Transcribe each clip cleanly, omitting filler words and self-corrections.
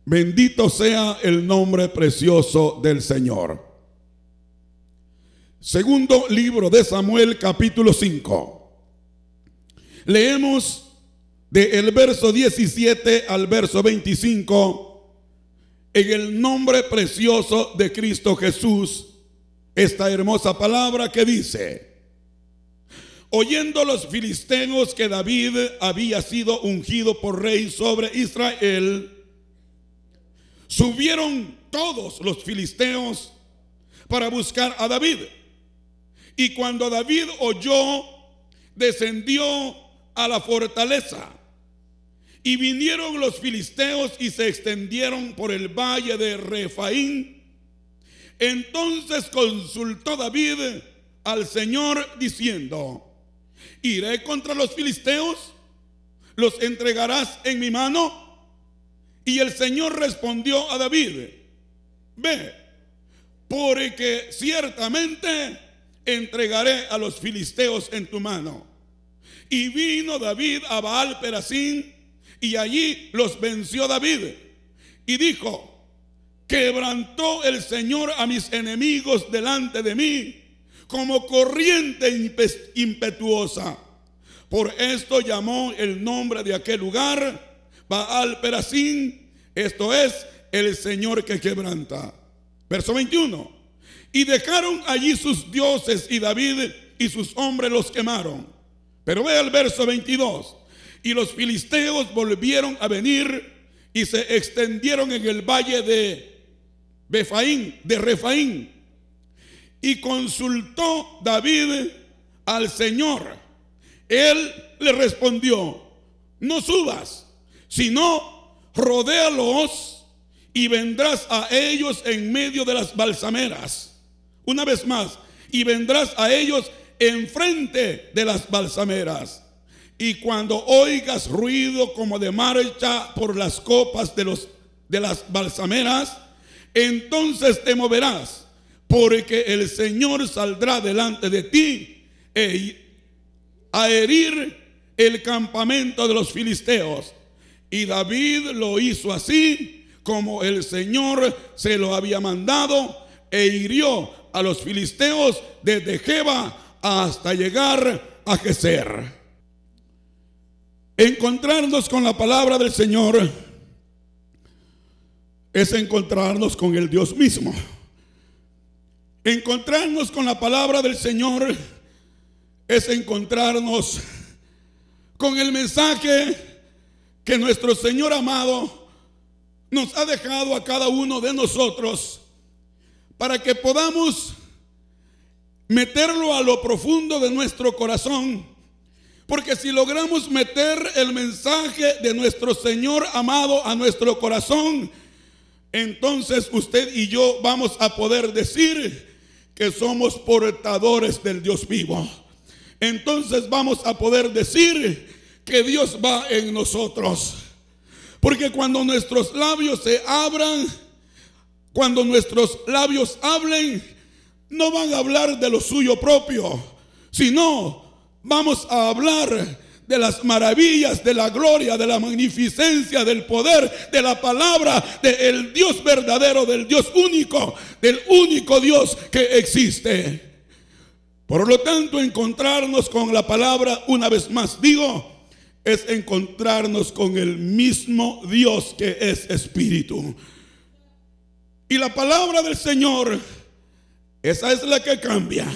Bendito sea el nombre precioso del Señor. Segundo libro de Samuel, capítulo 5. Leemos del verso 17 al verso 25. En el nombre precioso de Cristo Jesús, esta hermosa palabra que dice: oyendo los filisteos que David había sido ungido por rey sobre Israel, subieron todos los filisteos para buscar a David. Y cuando David oyó, descendió a la fortaleza. Y vinieron los filisteos y se extendieron por el valle de Refaín. Entonces consultó David al Señor diciendo: ¿iré contra los filisteos? ¿Los entregarás en mi mano? Y el Señor respondió a David: ve, porque ciertamente entregaré a los filisteos en tu mano. Y vino David a Baal Perasín, y allí los venció David. Y dijo: quebrantó el Señor a mis enemigos delante de mí, como corriente impetuosa. Por esto llamó el nombre de aquel lugar Baal Perasín, esto es, el Señor que quebranta. Verso 21. Y dejaron allí sus dioses, y David y sus hombres los quemaron. Pero ve el verso 22. Y los filisteos volvieron a venir y se extendieron en el valle de Refaín. Y consultó David al Señor. Él le respondió: no subas, sino rodéalos y vendrás a ellos en medio de las balsameras. Una vez más, y vendrás a ellos enfrente de las balsameras. Y cuando oigas ruido como de marcha por las copas de las balsameras, entonces te moverás, porque el Señor saldrá delante de ti a herir el campamento de los filisteos. Y David lo hizo así como el Señor se lo había mandado, e hirió a los filisteos desde Geba hasta llegar a Geser. Encontrarnos con la palabra del Señor es encontrarnos con el Dios mismo. Encontrarnos con la palabra del Señor es encontrarnos con el mensaje que nuestro Señor amado nos ha dejado a cada uno de nosotros, para que podamos meterlo a lo profundo de nuestro corazón. Porque si logramos meter el mensaje de nuestro Señor amado a nuestro corazón, entonces usted y yo vamos a poder decir que somos portadores del Dios vivo. Entonces vamos a poder decir que Dios va en nosotros. Porque cuando nuestros labios se abran, cuando nuestros labios hablen, no van a hablar de lo suyo propio, sino vamos a hablar de las maravillas, de la gloria, de la magnificencia, del poder, de la palabra, del Dios verdadero, del Dios único, del único Dios que existe. Por lo tanto, encontrarnos con la palabra, una vez más digo, es encontrarnos con el mismo Dios que es Espíritu. Y la palabra del Señor, esa es la que cambia.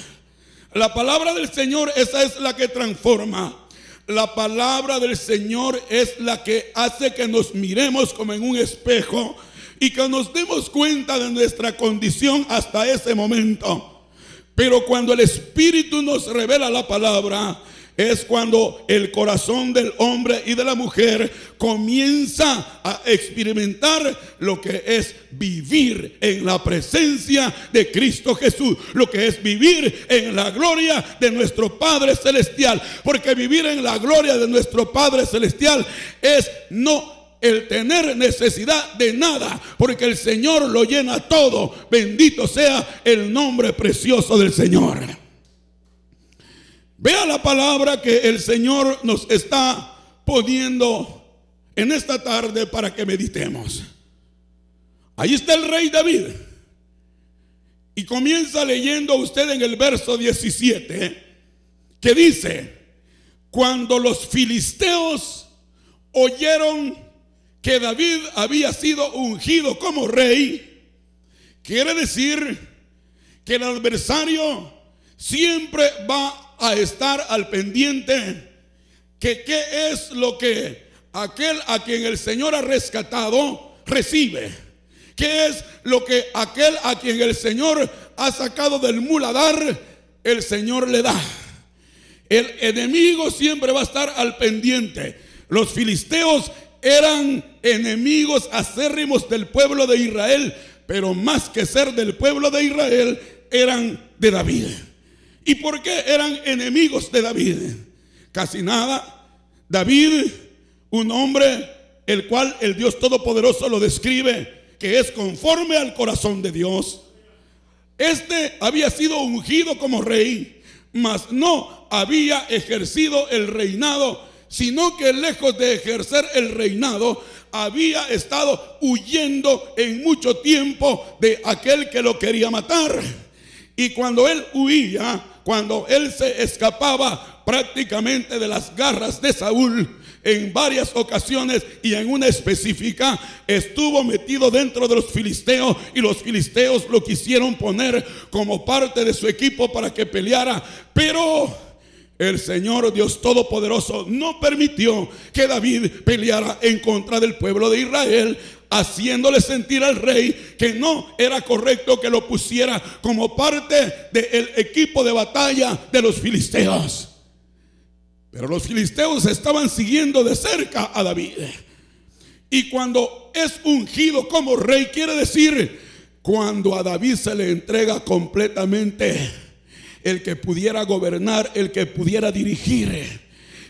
La palabra del Señor, esa es la que transforma. La palabra del Señor es la que hace que nos miremos como en un espejo y que nos demos cuenta de nuestra condición hasta ese momento. Pero cuando el Espíritu nos revela la palabra, es cuando el corazón del hombre y de la mujer comienza a experimentar lo que es vivir en la presencia de Cristo Jesús, lo que es vivir en la gloria de nuestro Padre Celestial. Porque vivir en la gloria de nuestro Padre Celestial es no el tener necesidad de nada, porque el Señor lo llena todo. Bendito sea el nombre precioso del Señor. Vea la palabra que el Señor nos está poniendo en esta tarde para que meditemos. Ahí está el rey David. Y comienza leyendo usted en el verso 17, que dice: cuando los filisteos oyeron que David había sido ungido como rey, quiere decir que el adversario siempre va a estar al pendiente que qué es lo que aquel a quien el Señor ha rescatado recibe. ¿Qué es lo que aquel a quien el Señor ha sacado del muladar, el Señor le da? El enemigo siempre va a estar al pendiente. Los filisteos eran enemigos acérrimos del pueblo de Israel, pero más que ser del pueblo de Israel, eran de David. ¿Y por qué eran enemigos de David? Casi nada. David, un hombre el cual el Dios Todopoderoso lo describe que es conforme al corazón de Dios. Este había sido ungido como rey, mas no había ejercido el reinado, sino que lejos de ejercer el reinado, había estado huyendo en mucho tiempo de aquel que lo quería matar. Y cuando él huía, cuando él se escapaba prácticamente de las garras de Saúl, en varias ocasiones y en una específica, estuvo metido dentro de los filisteos, y los filisteos lo quisieron poner como parte de su equipo para que peleara, pero el Señor Dios Todopoderoso no permitió que David peleara en contra del pueblo de Israel, haciéndole sentir al rey que no era correcto que lo pusiera como parte del equipo de batalla de los filisteos. Pero los filisteos estaban siguiendo de cerca a David. Y cuando es ungido como rey, quiere decir cuando a David se le entrega completamente el que pudiera gobernar, el que pudiera dirigir,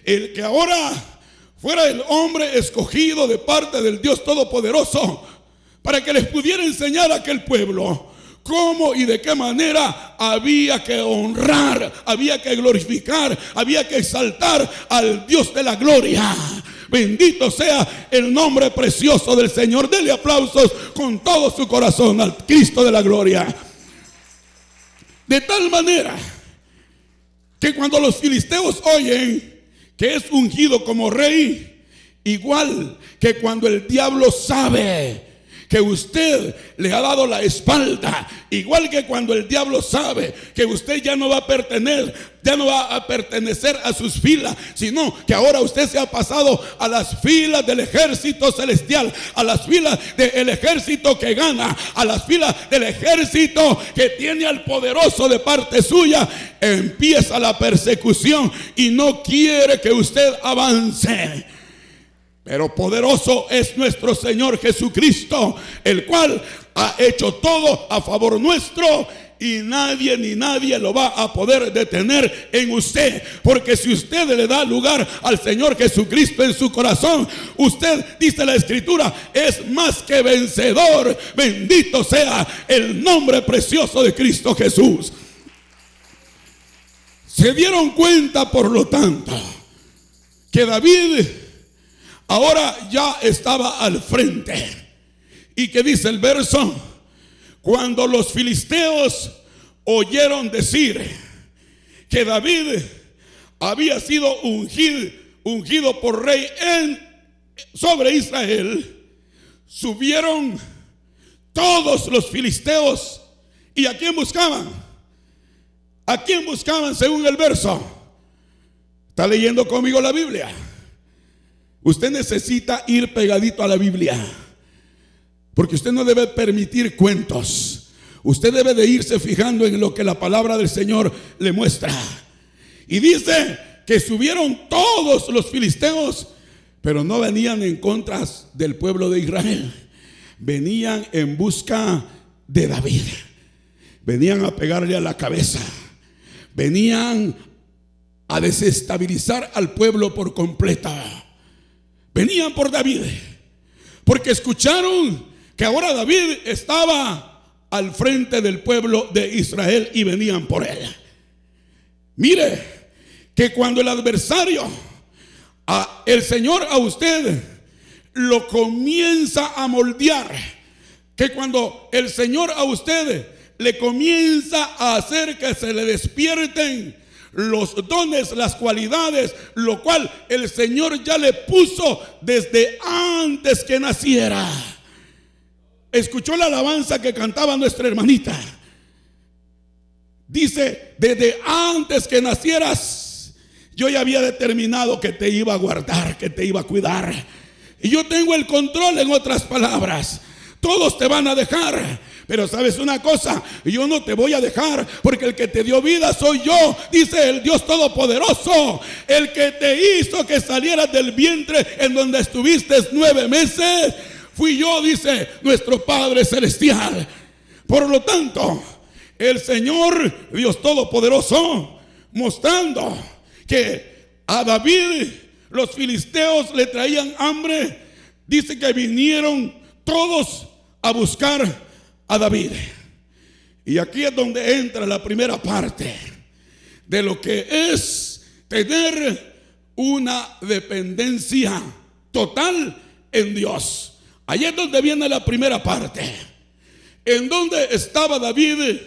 el que ahora fuera el hombre escogido de parte del Dios Todopoderoso para que les pudiera enseñar a aquel pueblo cómo y de qué manera había que honrar, había que glorificar, había que exaltar al Dios de la gloria. Bendito sea el nombre precioso del Señor. Dele aplausos con todo su corazón al Cristo de la gloria. De tal manera que cuando los filisteos oyen que es ungido como rey, igual que cuando el diablo sabe que usted le ha dado la espalda, igual que cuando el diablo sabe que usted ya no va a pertenecer a sus filas, sino que ahora usted se ha pasado a las filas del ejército celestial, a las filas del ejército que gana, a las filas del ejército que tiene al poderoso de parte suya, empieza la persecución y no quiere que usted avance. Pero poderoso es nuestro Señor Jesucristo, el cual ha hecho todo a favor nuestro, y nadie ni nadie lo va a poder detener en usted. Porque si usted le da lugar al Señor Jesucristo en su corazón, usted, dice la Escritura, es más que vencedor. Bendito sea el nombre precioso de Cristo Jesús. Se dieron cuenta, por lo tanto, que David ahora ya estaba al frente. ¿Y qué dice el verso? Cuando los filisteos oyeron decir que David había sido ungido por rey sobre Israel, subieron todos los filisteos. ¿Y a quién buscaban? ¿A quién buscaban según el verso? ¿Está leyendo conmigo la Biblia? Usted necesita ir pegadito a la Biblia, porque usted no debe permitir cuentos. Usted debe de irse fijando en lo que la palabra del Señor le muestra. Y dice que subieron todos los filisteos, pero no venían en contra del pueblo de Israel. Venían en busca de David. Venían a pegarle a la cabeza. Venían a desestabilizar al pueblo por completo. Venían por David, porque escucharon que ahora David estaba al frente del pueblo de Israel y venían por él. Mire que cuando el adversario, el Señor a usted lo comienza a moldear, que cuando el Señor a usted le comienza a hacer que se le despierten los dones, las cualidades, lo cual el Señor ya le puso desde antes que naciera. Escuchó la alabanza que cantaba nuestra hermanita. Dice, desde antes que nacieras, yo ya había determinado que te iba a guardar, que te iba a cuidar. Y yo tengo el control, en otras palabras. Todos te van a dejar, pero sabes una cosa, yo no te voy a dejar, porque el que te dio vida soy yo, dice el Dios Todopoderoso. El que te hizo que salieras del vientre en donde estuviste 9 meses, fui yo, dice nuestro Padre Celestial. Por lo tanto, el Señor Dios Todopoderoso, mostrando que a David los filisteos le traían hambre, dice que vinieron todos a buscar a David. Y aquí es donde entra la primera parte de lo que es tener una dependencia total en Dios. Ahí es donde viene la primera parte. ¿En dónde estaba David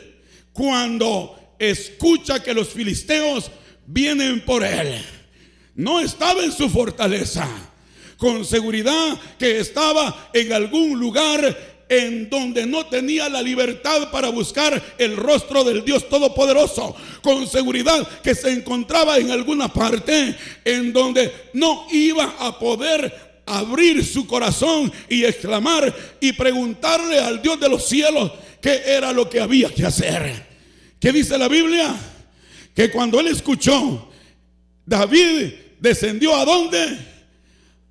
cuando escucha que los filisteos vienen por él? No estaba en su fortaleza. Con seguridad que estaba en algún lugar en donde no tenía la libertad para buscar el rostro del Dios Todopoderoso. Con seguridad que se encontraba en alguna parte en donde no iba a poder abrir su corazón y exclamar y preguntarle al Dios de los cielos qué era lo que había que hacer. ¿Qué dice la Biblia? Que cuando él escuchó, David descendió ¿a dónde?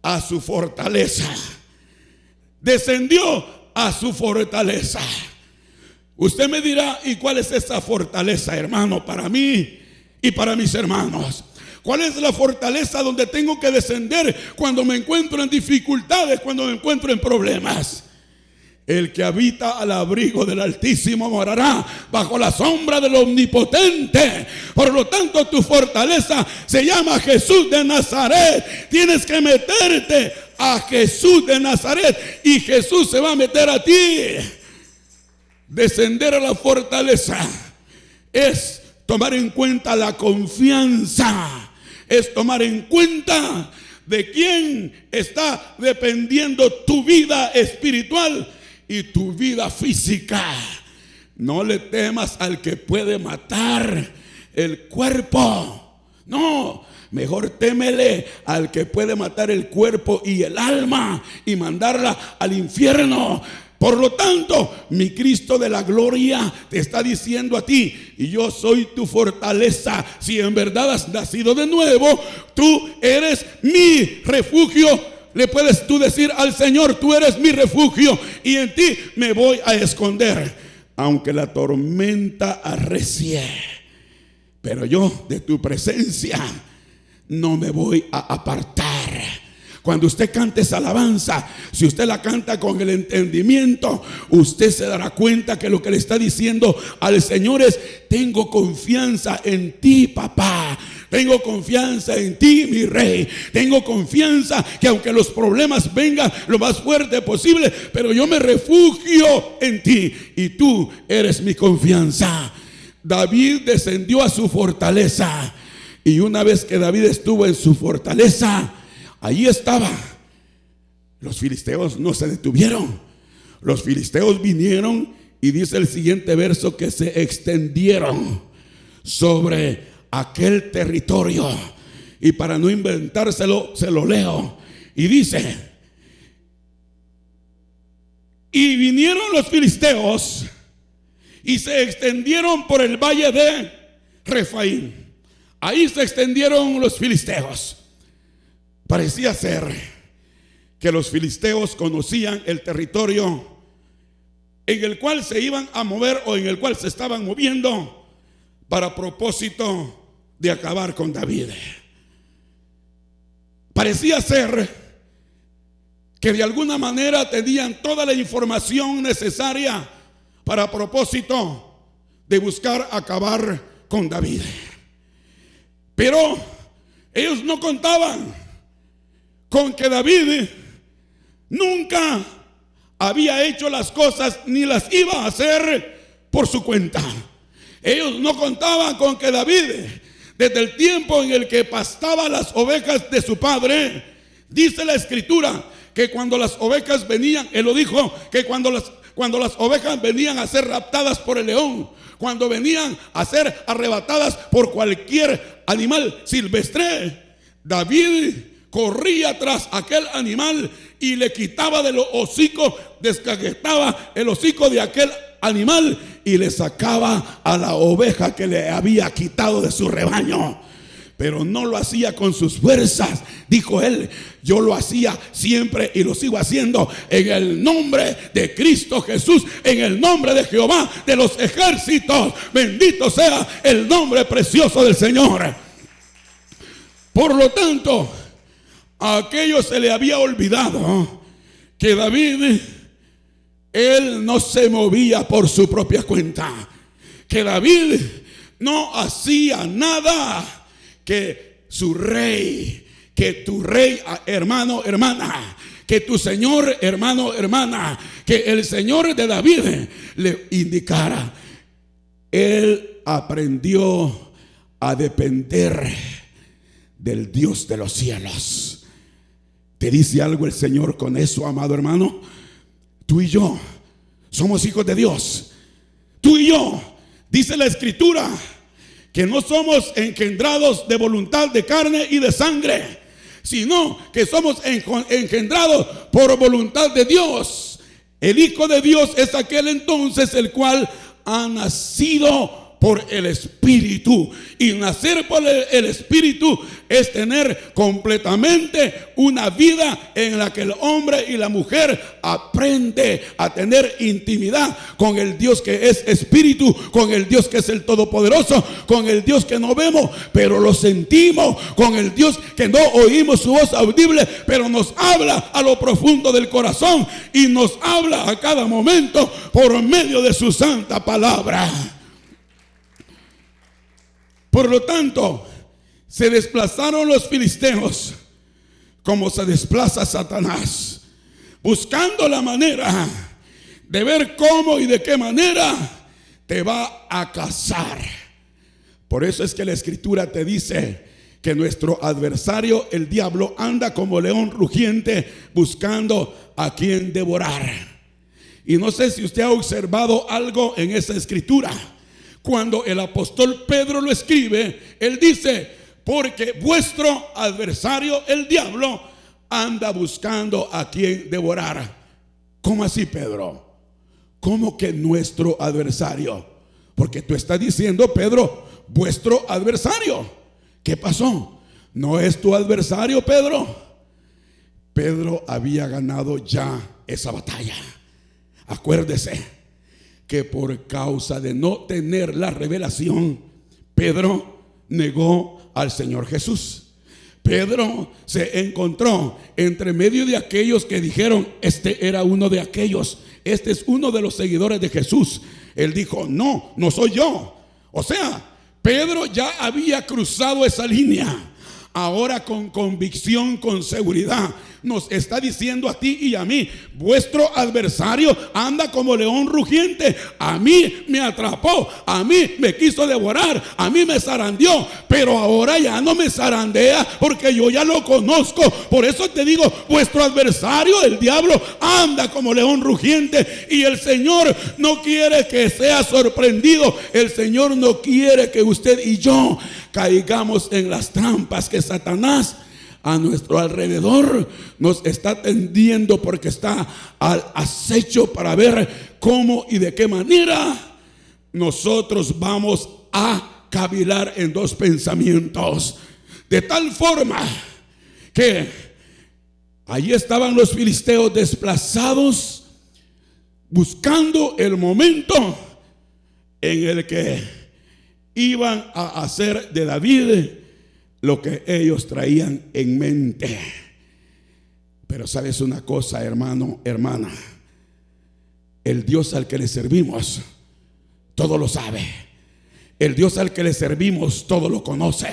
A su fortaleza. Descendió a su fortaleza. Usted me dirá, ¿y cuál es esa fortaleza, hermano, para mí y para mis hermanos? ¿Cuál es la fortaleza donde tengo que descender cuando me encuentro en dificultades, cuando me encuentro en problemas? El que habita al abrigo del Altísimo morará bajo la sombra del Omnipotente. Por lo tanto, tu fortaleza se llama Jesús de Nazaret. Tienes que meterte a Jesús de Nazaret y Jesús se va a meter a ti. Descender a la fortaleza es tomar en cuenta la confianza, es tomar en cuenta de quién está dependiendo tu vida espiritual y tu vida física. No le temas al que puede matar el cuerpo. No, mejor témele al que puede matar el cuerpo y el alma y mandarla al infierno. Por lo tanto, mi Cristo de la gloria te está diciendo a ti, y yo soy tu fortaleza. Si en verdad has nacido de nuevo, tú eres mi refugio. Le puedes tú decir al Señor, tú eres mi refugio y en ti me voy a esconder, aunque la tormenta arrecie, pero yo de tu presencia no me voy a apartar. Cuando usted cante esa alabanza, si usted la canta con el entendimiento, usted se dará cuenta que lo que le está diciendo al Señor es: tengo confianza en ti, papá. Tengo confianza en ti, mi rey. Tengo confianza que aunque los problemas vengan lo más fuerte posible, pero yo me refugio en ti y tú eres mi confianza. David descendió a su fortaleza, y una vez que David estuvo en su fortaleza, allí estaba. Los filisteos no se detuvieron. Los filisteos vinieron, y dice el siguiente verso que se extendieron sobre aquel territorio. Y para no inventárselo, se lo leo. Y dice: y vinieron los filisteos y se extendieron por el valle de Refaim. Ahí se extendieron los filisteos. Parecía ser que los filisteos conocían el territorio en el cual se iban a mover, o en el cual se estaban moviendo, para propósito de acabar con David. Parecía ser que de alguna manera tenían toda la información necesaria para propósito de buscar acabar con David. Pero ellos no contaban con que David nunca había hecho las cosas ni las iba a hacer por su cuenta. Ellos no contaban con que David, desde el tiempo en el que pastaba las ovejas de su padre, dice la escritura que cuando las ovejas venían, él lo dijo, que cuando las ovejas venían a ser raptadas por el león, cuando venían a ser arrebatadas por cualquier animal silvestre, David corría tras aquel animal y le quitaba de los hocicos, descajetaba el hocico de aquel animal y le sacaba a la oveja que le había quitado de su rebaño. Pero no lo hacía con sus fuerzas, dijo él. Yo lo hacía siempre y lo sigo haciendo en el nombre de Cristo Jesús, en el nombre de Jehová de los ejércitos. Bendito sea el nombre precioso del Señor. Por lo tanto, a aquello se le había olvidado que David, él no se movía por su propia cuenta, que David no hacía nada que su rey, que tu rey, hermano, hermana, que tu Señor, hermano, hermana, que el Señor de David le indicara. Él aprendió a depender del Dios de los cielos. ¿Te dice algo el Señor con eso, amado hermano? Tú y yo somos hijos de Dios. Tú y yo, dice la escritura, que no somos engendrados de voluntad de carne y de sangre, sino que somos engendrados por voluntad de Dios. El Hijo de Dios es aquel entonces el cual ha nacido por el Espíritu. Y nacer por el Espíritu es tener completamente una vida en la que el hombre y la mujer aprende a tener intimidad con el Dios que es Espíritu, con el Dios que es el Todopoderoso, con el Dios que no vemos pero lo sentimos, con el Dios que no oímos su voz audible pero nos habla a lo profundo del corazón y nos habla a cada momento por medio de su santa palabra. Por lo tanto, se desplazaron los filisteos como se desplaza Satanás, buscando la manera de ver cómo y de qué manera te va a cazar. Por eso es que la escritura te dice que nuestro adversario, el diablo, anda como león rugiente buscando a quien devorar. Y no sé si usted ha observado algo en esa escritura. Cuando el apóstol Pedro lo escribe, él dice: porque vuestro adversario, el diablo, anda buscando a quien devorar. ¿Cómo así, Pedro? ¿Cómo que nuestro adversario? Porque tú estás diciendo, Pedro, vuestro adversario. ¿Qué pasó? ¿No es tu adversario, Pedro? Pedro había ganado ya esa batalla. Acuérdese que por causa de no tener la revelación, Pedro negó al Señor Jesús. Pedro se encontró entre medio de aquellos que dijeron: este era uno de aquellos, este es uno de los seguidores de Jesús. Él dijo: no, no soy yo. O sea, Pedro ya había cruzado esa línea. Ahora con convicción, con seguridad, nos está diciendo a ti y a mí: vuestro adversario anda como león rugiente. A mí me atrapó, a mí me quiso devorar, a mí me zarandeó, pero ahora ya no me zarandea porque yo ya lo conozco. Por eso te digo, vuestro adversario, el diablo, anda como león rugiente. Y el Señor no quiere que sea sorprendido. El Señor no quiere que usted y yo caigamos en las trampas que Satanás a nuestro alrededor nos está tendiendo, porque está al acecho para ver cómo y de qué manera nosotros vamos a cavilar en dos pensamientos. De tal forma que allí estaban los filisteos desplazados, buscando el momento en el que iban a hacer de David lo que ellos traían en mente. Pero sabes una cosa, hermano, hermana, el Dios al que le servimos todo lo sabe. El Dios al que le servimos todo lo conoce.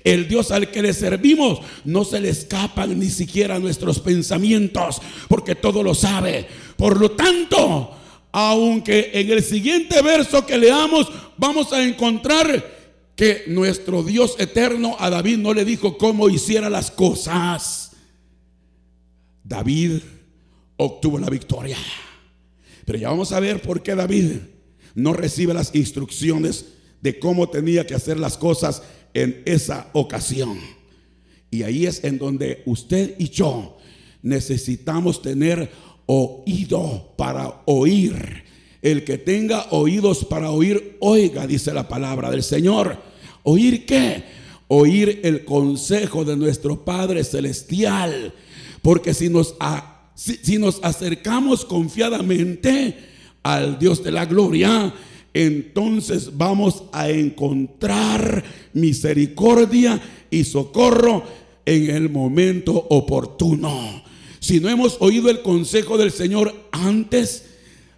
El Dios al que le servimos no se le escapan ni siquiera nuestros pensamientos, porque todo lo sabe. Por lo tanto, aunque en el siguiente verso que leamos vamos a encontrar que nuestro Dios eterno a David no le dijo cómo hiciera las cosas, David obtuvo la victoria. Pero ya vamos a ver por qué David no recibe las instrucciones de cómo tenía que hacer las cosas en esa ocasión. Y ahí es en donde usted y yo necesitamos tener oído para oír. El que tenga oídos para oír, oiga, dice la palabra del Señor. ¿Oír qué? Oír el consejo de nuestro Padre Celestial. Porque si nos acercamos confiadamente al Dios de la gloria, entonces vamos a encontrar misericordia y socorro en el momento oportuno. Si no hemos oído el consejo del Señor antes,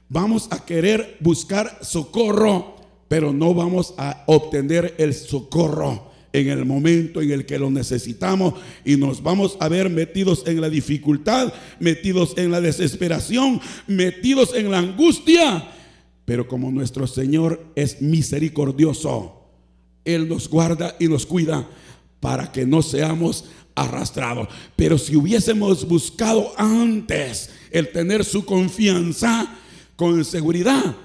vamos a querer buscar socorro, pero no vamos a obtener el socorro en el momento en el que lo necesitamos, y nos vamos a ver metidos en la dificultad, metidos en la desesperación, metidos en la angustia. Pero como nuestro Señor es misericordioso, Él nos guarda y nos cuida para que no seamos arrastrados. Pero si hubiésemos buscado antes el tener su confianza, con seguridad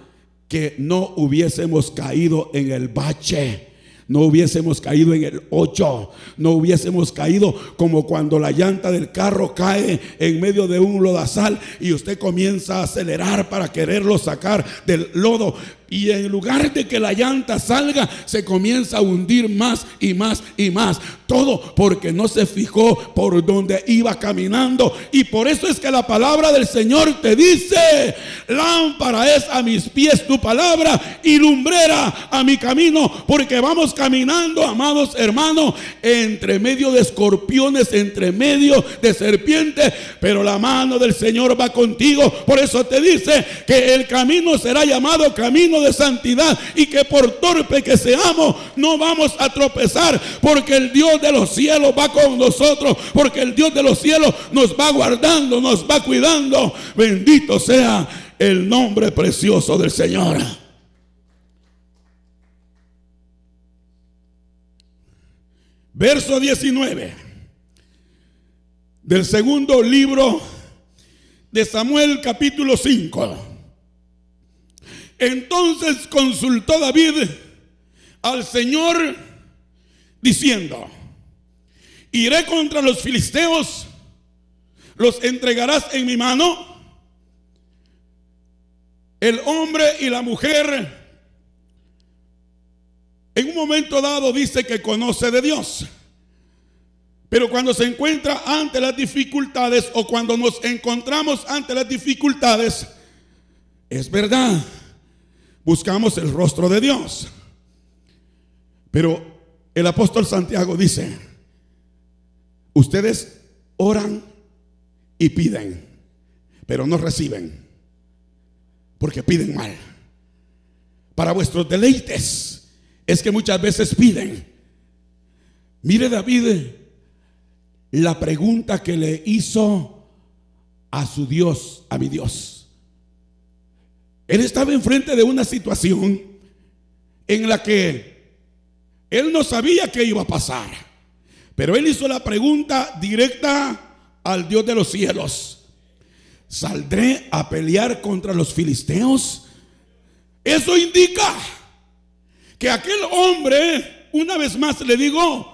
que no hubiésemos caído en el bache, no hubiésemos caído en el hoyo, no hubiésemos caído como cuando la llanta del carro cae en medio de un lodazal y usted comienza a acelerar para quererlo sacar del lodo, y en lugar de que la llanta salga, se comienza a hundir más y más y más. Todo porque no se fijó por donde iba caminando. Y por eso es que la palabra del Señor te dice: lámpara es a mis pies tu palabra y lumbrera a mi camino. Porque vamos caminando, amados hermanos, entre medio de escorpiones, entre medio de serpientes, pero la mano del Señor va contigo. Por eso te dice que el camino será llamado camino de santidad, y que por torpe que seamos no vamos a tropezar, porque el Dios de los cielos va con nosotros, porque el Dios de los cielos nos va guardando, nos va cuidando. Bendito sea el nombre precioso del Señor. Verso 19 del segundo libro de Samuel, capítulo 5. Entonces consultó David al Señor diciendo: iré contra los filisteos, los entregarás en mi mano. El hombre y la mujer en un momento dado dice que conoce de Dios, pero cuando se encuentra ante las dificultades, o cuando nos encontramos ante las dificultades, es verdad, buscamos el rostro de Dios. Pero el apóstol Santiago dice: ustedes oran y piden, pero no reciben, porque piden mal. Para vuestros deleites es que muchas veces piden. Mire David la pregunta que le hizo a su Dios, a mi Dios. Él estaba enfrente de una situación en la que él no sabía qué iba a pasar, pero él hizo la pregunta directa al Dios de los cielos: ¿saldré a pelear contra los filisteos? Eso indica que aquel hombre, una vez más le digo,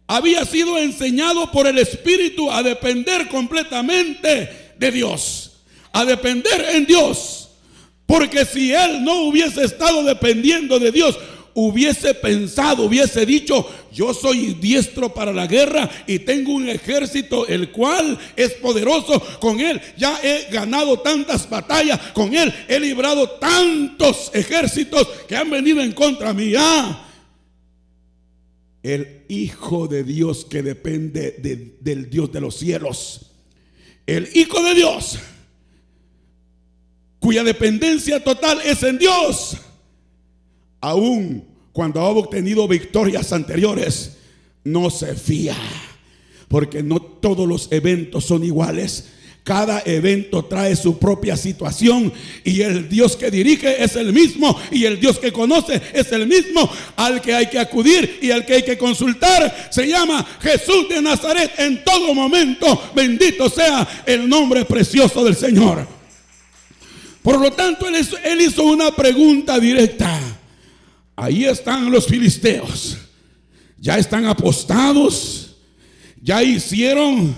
había sido enseñado por el Espíritu a depender completamente de Dios, a depender en Dios. Porque si él no hubiese estado dependiendo de Dios, hubiese pensado, hubiese dicho: yo soy diestro para la guerra y tengo un ejército el cual es poderoso. Con él ya he ganado tantas batallas, con él he librado tantos ejércitos que han venido en contra mía. El Hijo de Dios que depende del Dios de los cielos, el Hijo de Dios cuya dependencia total es en Dios, aun cuando ha obtenido victorias anteriores, no se fía, porque no todos los eventos son iguales. Cada evento trae su propia situación y el Dios que dirige es el mismo y el Dios que conoce es el mismo. Al que hay que acudir y al que hay que consultar se llama Jesús de Nazaret en todo momento. Bendito sea el nombre precioso del Señor. Por lo tanto, él hizo una pregunta directa. Ahí están los filisteos, ya están apostados, ya hicieron,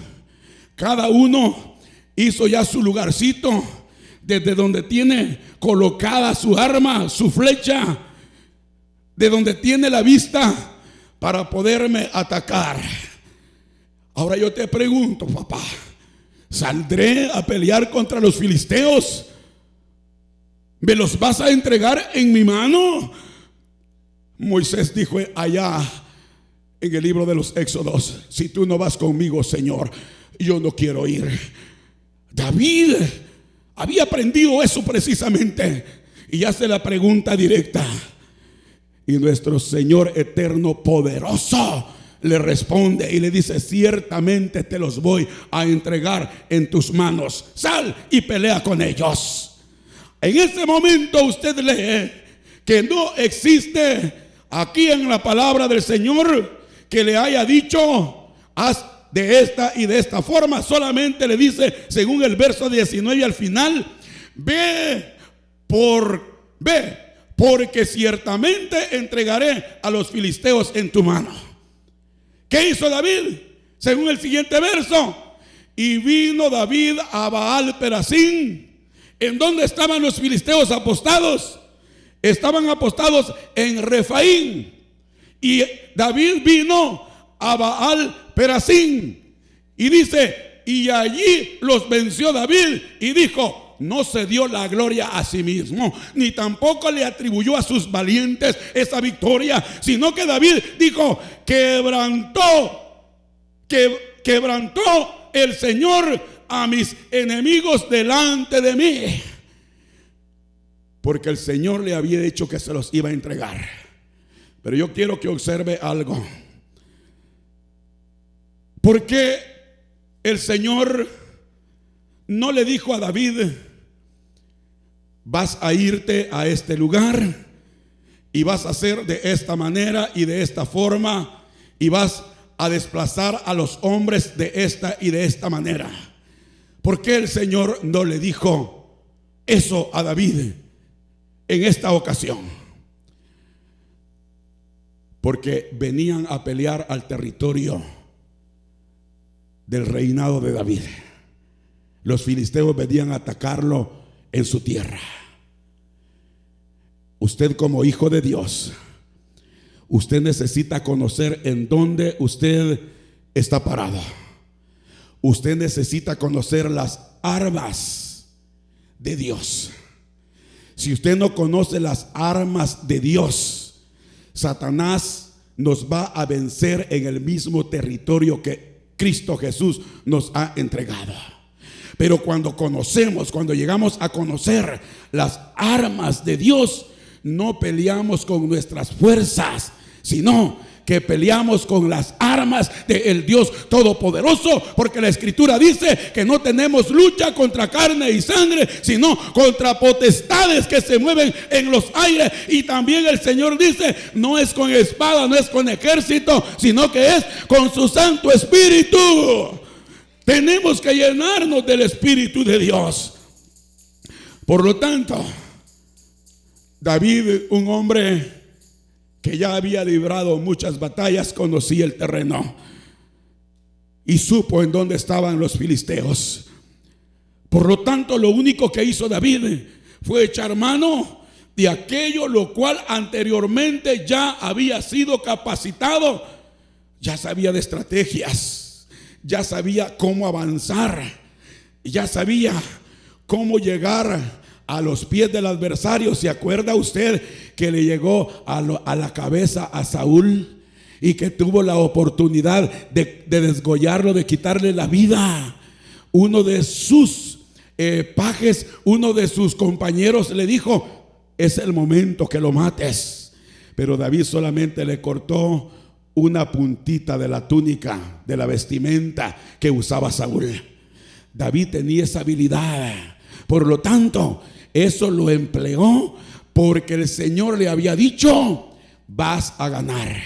cada uno hizo ya su lugarcito desde donde tiene colocada su arma, su flecha, de donde tiene la vista para poderme atacar. Ahora yo te pregunto, papá, ¿saldré a pelear contra los filisteos? ¿Me los vas a entregar en mi mano? Moisés dijo allá en el libro de los Éxodos: si tú no vas conmigo, Señor, yo no quiero ir. David había aprendido eso precisamente y hace la pregunta directa. Y nuestro Señor eterno poderoso le responde y le dice: ciertamente te los voy a entregar en tus manos. Sal y pelea con ellos. En ese momento usted lee que no existe aquí en la palabra del Señor que le haya dicho: haz de esta y de esta forma. Solamente le dice, según el verso 19 al final: ve, porque ciertamente entregaré a los filisteos en tu mano. ¿Qué hizo David? Según el siguiente verso: y vino David a Baal Perasín. ¿En dónde estaban los filisteos apostados? Estaban apostados en Refaín. Y David vino a Baal Perasín. Y dice: y allí los venció David. Y dijo: no se dio la gloria a sí mismo, ni tampoco le atribuyó a sus valientes esa victoria, sino que David dijo: quebrantó el Señor a mis enemigos delante de mí. Porque el Señor le había dicho que se los iba a entregar. Pero yo quiero que observe algo. ¿Por qué el Señor no le dijo a David: vas a irte a este lugar y vas a hacer de esta manera y de esta forma y vas a desplazar a los hombres de esta y de esta manera? ¿Por qué el Señor no le dijo eso a David en esta ocasión? Porque venían a pelear al territorio del reinado de David. Los filisteos venían a atacarlo en su tierra. Usted, como hijo de Dios, usted necesita conocer en dónde usted está parado. Usted necesita conocer las armas de Dios. Si usted no conoce las armas de Dios, Satanás nos va a vencer en el mismo territorio que Cristo Jesús nos ha entregado. Pero cuando llegamos a conocer las armas de Dios, no peleamos con nuestras fuerzas, sino que peleamos con las armas del Dios Todopoderoso, porque la Escritura dice que no tenemos lucha contra carne y sangre, sino contra potestades que se mueven en los aires. Y también el Señor dice: no es con espada, no es con ejército, sino que es con su Santo Espíritu. Tenemos que llenarnos del Espíritu de Dios. Por lo tanto, David, un hombre que ya había librado muchas batallas, conocía el terreno y supo en dónde estaban los filisteos. Por lo tanto, lo único que hizo David fue echar mano de aquello lo cual anteriormente ya había sido capacitado. Ya sabía de estrategias, ya sabía cómo avanzar, ya sabía cómo llegar a los pies del adversario. ¿Se acuerda usted que le llegó a la cabeza a Saúl y que tuvo la oportunidad de desgollarlo, de quitarle la vida? Uno de sus pajes, uno de sus compañeros le dijo: es el momento que lo mates. Pero David solamente le cortó una puntita de la túnica, de la vestimenta que usaba Saúl. David tenía esa habilidad. Por lo tanto, eso lo empleó porque el Señor le había dicho: vas a ganar.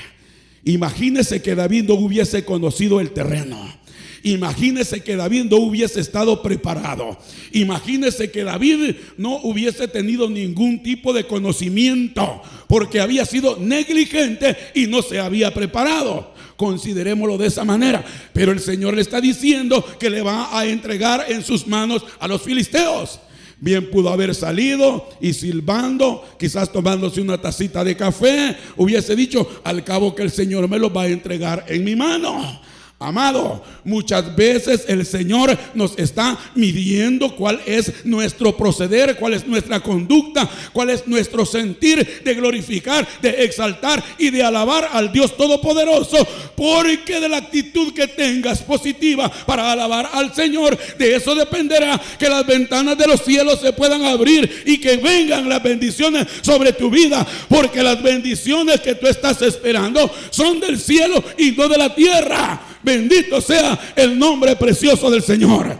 Imagínese que David no hubiese conocido el terreno. Imagínese que David no hubiese estado preparado. Imagínese que David no hubiese tenido ningún tipo de conocimiento porque había sido negligente y no se había preparado. Considerémoslo de esa manera. Pero el Señor le está diciendo que le va a entregar en sus manos a los filisteos. Bien pudo haber salido y silbando, quizás tomándose una tacita de café, hubiese dicho: al cabo que el Señor me lo va a entregar en mi mano. Amado, muchas veces el Señor nos está midiendo cuál es nuestro proceder, cuál es nuestra conducta, cuál es nuestro sentir de glorificar, de exaltar y de alabar al Dios Todopoderoso. Porque de la actitud que tengas positiva para alabar al Señor, de eso dependerá que las ventanas de los cielos se puedan abrir y que vengan las bendiciones sobre tu vida. Porque las bendiciones que tú estás esperando son del cielo y no de la tierra. Bendito sea el nombre precioso del Señor.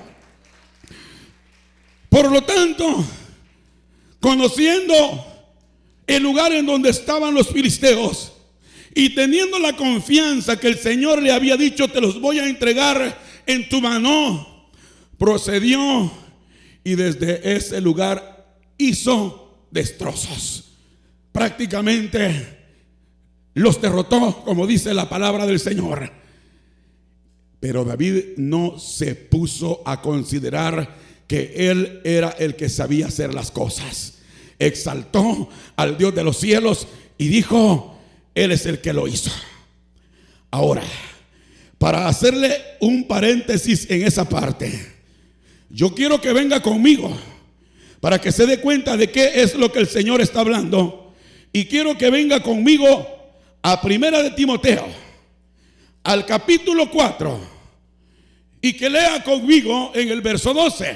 Por lo tanto, conociendo el lugar en donde estaban los filisteos y teniendo la confianza que el Señor le había dicho: te los voy a entregar en tu mano, procedió y desde ese lugar hizo destrozos. Prácticamente los derrotó, como dice la palabra del Señor. Pero David no se puso a considerar que él era el que sabía hacer las cosas. Exaltó al Dios de los cielos y dijo: Él es el que lo hizo. Ahora, para hacerle un paréntesis en esa parte, yo quiero que venga conmigo para que se dé cuenta de qué es lo que el Señor está hablando. Y quiero que venga conmigo a Primera de Timoteo, al capítulo 4, y que lea conmigo en el verso 12,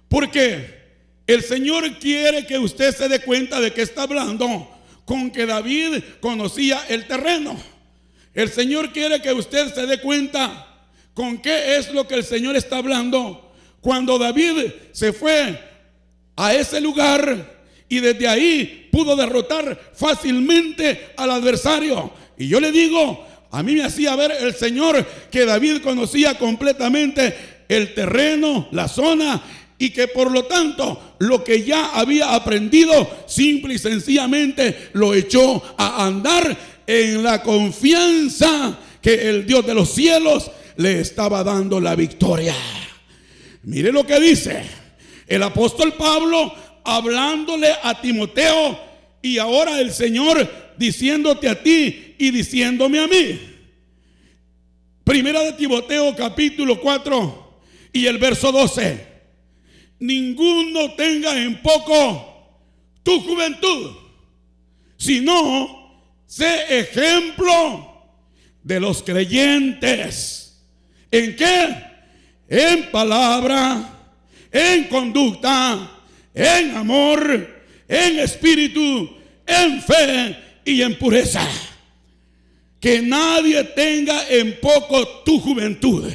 porque el Señor quiere que usted se dé cuenta de que está hablando con que David conocía el terreno. El Señor quiere que usted se dé cuenta con qué es lo que el Señor está hablando cuando David se fue a ese lugar y desde ahí pudo derrotar fácilmente al adversario. Y yo le digo, a mí me hacía ver el Señor que David conocía completamente el terreno, la zona, y que por lo tanto lo que ya había aprendido simple y sencillamente lo echó a andar en la confianza que el Dios de los cielos le estaba dando la victoria. Mire lo que dice el apóstol Pablo hablándole a Timoteo, y ahora el Señor diciéndote a ti y diciéndome a mí. Primera de Timoteo capítulo 4 y el verso 12. Ninguno tenga en poco tu juventud, sino sé ejemplo de los creyentes. ¿En qué? En palabra, en conducta, en amor, en espíritu, en fe y en pureza. Que nadie tenga en poco tu juventud.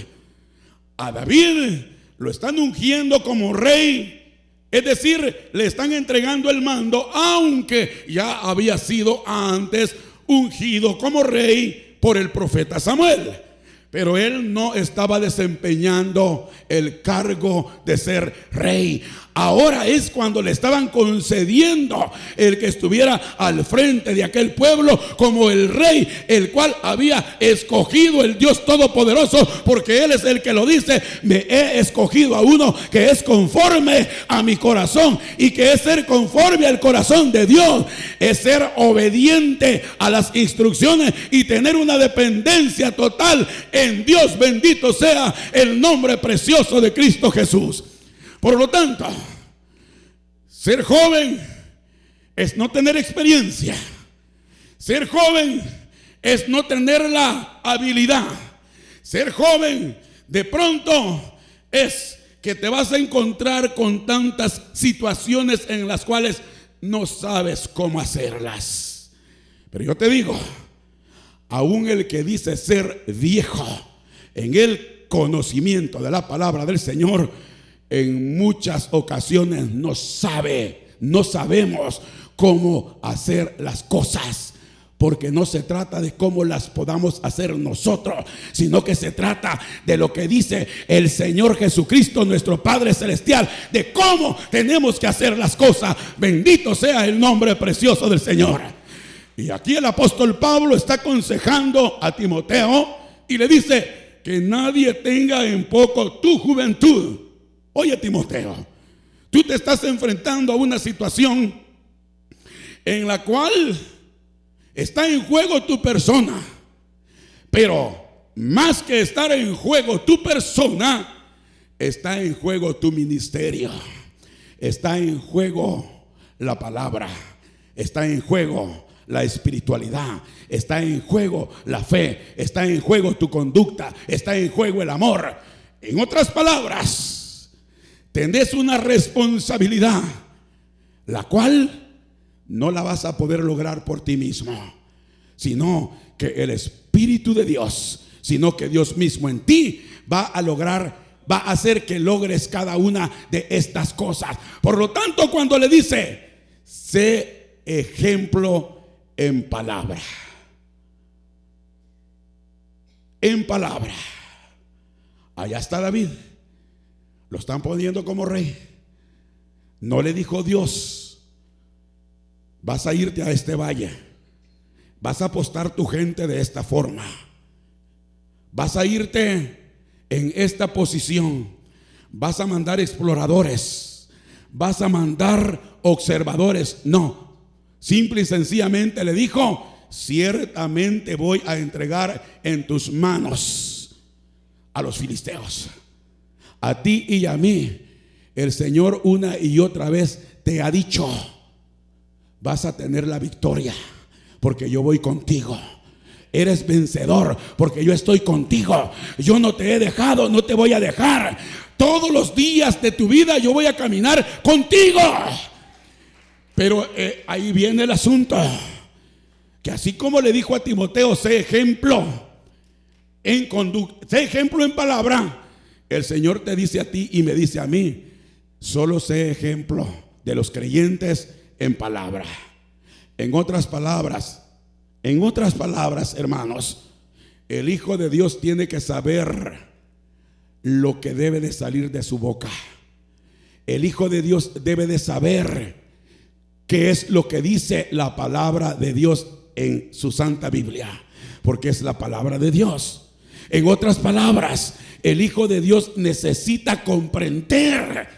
A David lo están ungiendo como rey, es decir, le están entregando el mando, aunque ya había sido antes ungido como rey por el profeta Samuel. Pero él no estaba desempeñando el cargo de ser rey. Ahora es cuando le estaban concediendo el que estuviera al frente de aquel pueblo como el rey, el cual había escogido el Dios Todopoderoso, porque Él es el que lo dice: me he escogido a uno que es conforme a mi corazón. Y que es ser conforme al corazón de Dios, es ser obediente a las instrucciones y tener una dependencia total en Dios. Bendito sea el nombre precioso de Cristo Jesús. Por lo tanto, ser joven es no tener experiencia. Ser joven es no tener la habilidad. Ser joven de pronto es que te vas a encontrar con tantas situaciones en las cuales no sabes cómo hacerlas. Pero yo te digo, aún el que dice ser viejo, en él conocimiento de la palabra del Señor, en muchas ocasiones no sabemos cómo hacer las cosas. Porque no se trata de cómo las podamos hacer nosotros, sino que se trata de lo que dice el Señor Jesucristo, nuestro Padre Celestial, de cómo tenemos que hacer las cosas. Bendito sea el nombre precioso del Señor. Y aquí el apóstol Pablo está aconsejando a Timoteo y le dice que nadie tenga en poco tu juventud. Oye, Timoteo, tú te estás enfrentando a una situación en la cual está en juego tu persona, pero más que estar en juego tu persona, está en juego tu ministerio, está en juego la palabra, está en juego la espiritualidad, está en juego la fe, está en juego tu conducta, está en juego el amor. En otras palabras, tenés una responsabilidad, la cual no la vas a poder lograr por ti mismo, sino que el Espíritu de Dios, sino que Dios mismo en ti va a hacer que logres cada una de estas cosas. Por lo tanto, cuando le dice, sé ejemplo en palabra, allá está David, lo están poniendo como rey. No le dijo Dios, vas a irte a este valle, vas a apostar tu gente de esta forma, vas a irte en esta posición, vas a mandar exploradores, vas a mandar observadores. No, simple y sencillamente le dijo, ciertamente voy a entregar en tus manos a los filisteos. A ti y a mí el Señor una y otra vez te ha dicho, vas a tener la victoria porque yo voy contigo. Eres vencedor porque yo estoy contigo. Yo no te he dejado, no te voy a dejar. Todos los días de tu vida yo voy a caminar contigo. Pero ahí viene el asunto, que así como le dijo a Timoteo, sé ejemplo en conducta, sé ejemplo en palabra, el Señor te dice a ti y me dice a mí, solo sé ejemplo de los creyentes en palabra. En otras palabras, hermanos, el Hijo de Dios tiene que saber lo que debe de salir de su boca. El Hijo de Dios debe de saber qué es lo que dice la palabra de Dios en su Santa Biblia, porque es la palabra de Dios. En otras palabras, el Hijo de Dios necesita comprender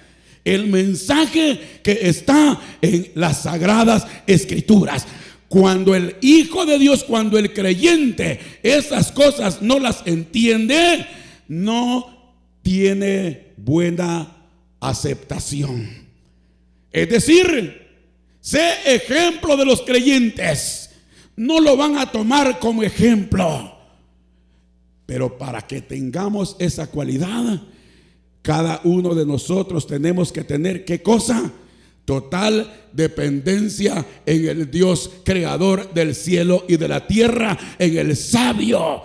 el mensaje que está en las Sagradas Escrituras. Cuando el Hijo de Dios, cuando el creyente esas cosas no las entiende, no tiene buena aceptación. Es decir, sé ejemplo de los creyentes, no lo van a tomar como ejemplo. Pero para que tengamos esa cualidad, cada uno de nosotros tenemos que tener, ¿qué cosa? Total dependencia en el Dios creador del cielo y de la tierra, en el sabio,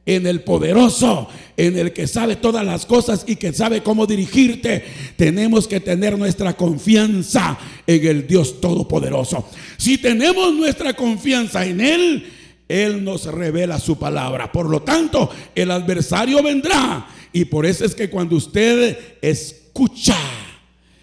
en el poderoso, en el que sabe todas las cosas y que sabe cómo dirigirte. Tenemos que tener nuestra confianza en el Dios todopoderoso. Si tenemos nuestra confianza en Él, Él nos revela su palabra. Por lo tanto, el adversario vendrá. Y por eso es que cuando usted escucha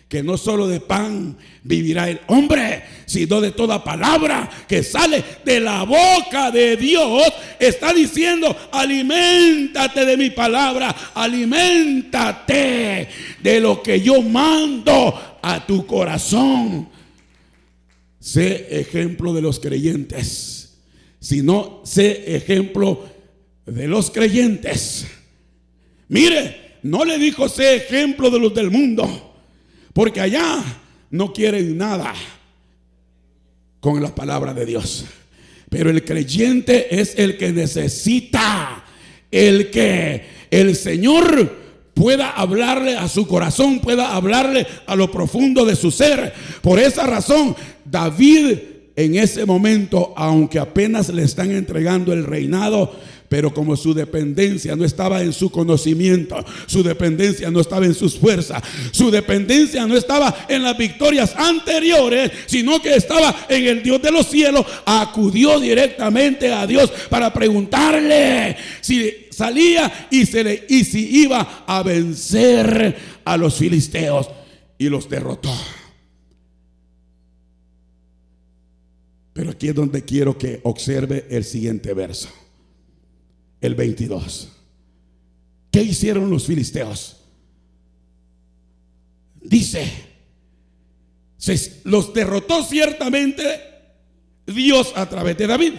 que no solo de pan vivirá el hombre, sino de toda palabra que sale de la boca de Dios, está diciendo, aliméntate de mi palabra, aliméntate de lo que yo mando a tu corazón. Sé ejemplo de los creyentes. Si no, sé ejemplo de los creyentes. Mire, no le dijo sé ejemplo de los del mundo, porque allá no quieren nada con la palabra de Dios. Pero el creyente es el que necesita, el que el Señor pueda hablarle a su corazón, pueda hablarle a lo profundo de su ser. Por esa razón, David en ese momento, aunque apenas le están entregando el reinado, Pero como su dependencia no estaba en su conocimiento, su dependencia no estaba en sus fuerzas, su dependencia no estaba en las victorias anteriores, sino que estaba en el Dios de los cielos, acudió directamente a Dios para preguntarle si salía y si iba a vencer a los filisteos, y los derrotó. Pero aquí es donde quiero que observe el siguiente verso, el 22. ¿Qué hicieron los filisteos? Dice, los derrotó ciertamente Dios a través de David.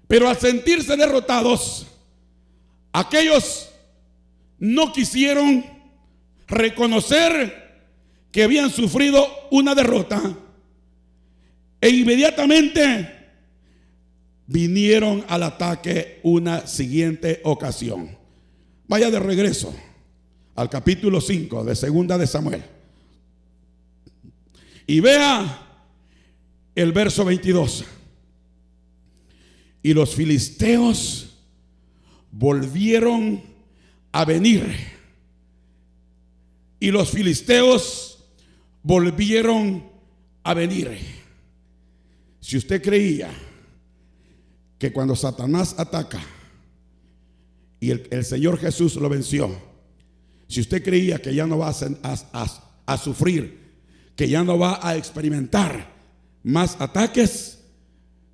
Pero al sentirse derrotados, aquellos no quisieron reconocer que habían sufrido una derrota, e inmediatamente vinieron al ataque una siguiente ocasión. Vaya de regreso al capítulo 5 de Segunda de Samuel y vea el verso 22. Y los filisteos volvieron a venir. Y los filisteos volvieron a venir. Si usted creía que cuando Satanás ataca y el Señor Jesús lo venció, si usted creía que ya no va a sufrir, que ya no va a experimentar más ataques,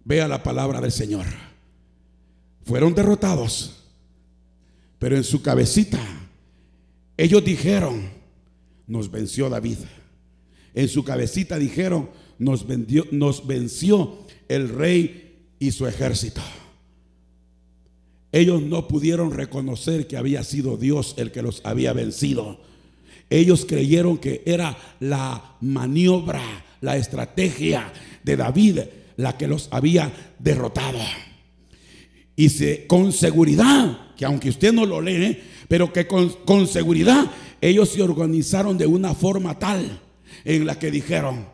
vea la palabra del Señor. Fueron derrotados, pero en su cabecita ellos dijeron: nos venció David. En su cabecita dijeron: nos venció el rey y su ejército. Ellos no pudieron reconocer que había sido Dios el que los había vencido. Ellos creyeron que era la maniobra, la estrategia de David la que los había derrotado. Y con seguridad, que aunque usted no lo lee, pero que con seguridad ellos se organizaron de una forma tal en la que dijeron: